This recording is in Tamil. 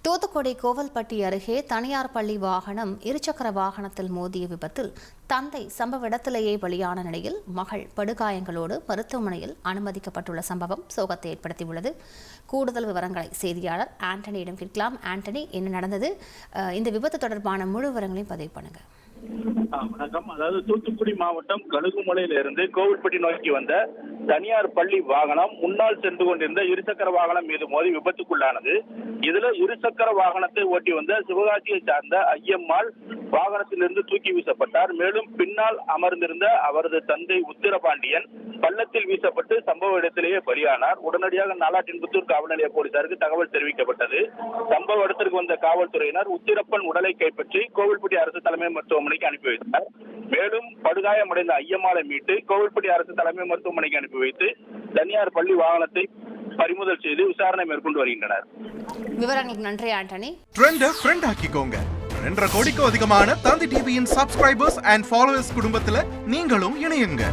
தூத்துக்குடி கோவல்பட்டி அருகே தனியார் பள்ளி வாகனம் இருசக்கர வாகனத்தில் மோதிய விபத்தில் தந்தை சம்பவ இடத்திலேயே பலியான நிலையில் மகள் படுகாயங்களோடு மருத்துவமனையில் அனுமதிக்கப்பட்டுள்ள சம்பவம் சோகத்தை ஏற்படுத்தியுள்ளது. கூடுதல் விவரங்களை செய்தியாளர் ஆண்டனியிடம் கேட்கலாம். ஆண்டனி, என்ன நடந்தது? இந்த விபத்து தொடர்பான முழு விவரங்களையும் பதிவு பண்ணுங்க. வணக்கம். அதாவது தூத்துக்குடி மாவட்டம் கழுகுமலையில இருந்து கோவில்பட்டி நோக்கி வந்த தனியார் பள்ளி வாகனம் முன்னால் சென்று கொண்டிருந்த இருசக்கர வாகனம் மீது மோதி விபத்துக்குள்ளானது. இதுல இருசக்கர வாகனத்தை ஓட்டி வந்த சிவகாசியை சார்ந்த ஐயம்மாள் வாகனத்திலிருந்து தூக்கி வீசப்பட்டார். மேலும் பின்னால் அமர்ந்திருந்த அவரது தந்தை உத்திரபாண்டியன் பள்ளத்தில் வீசப்பட்டு சம்பவ இடத்திலேயே பலியானார். உடனடியாக நாலாட்டின்புத்தூர் காவல் நிலைய போலீசாருக்கு தகவல் தெரிவிக்கப்பட்டது. சம்பவ இடத்திற்கு வந்த காவல்துறையினர் உத்திரப்பன் உடலை கைப்பற்றி கோவில்பட்டி அரசு தலைமை மருத்துவமனைக்கு அனுப்பி வைத்தனர். மேலும் படுகாயமடைந்த ஐயம்மாளை மீட்டு கோவில்பட்டி அரசு தலைமை மருத்துவமனைக்கு அனுப்பி வைத்து தனியார் பள்ளி வாகனத்தை பறிமுதல் செய்து விசாரணை மேற்கொண்டு வருகின்றனர். விவரங்களுக்கு நன்றி ஆண்டனி. ஃப்ரெண்ட் ஆக்கிக்கோங்க. 2.5 கோடிக்கும் அதிகமான தந்தி டிவியின் சப்ஸ்கிரைபர்ஸ் அண்ட் ஃபாலோவர்ஸ் குடும்பத்துல நீங்களும் இணையுங்க.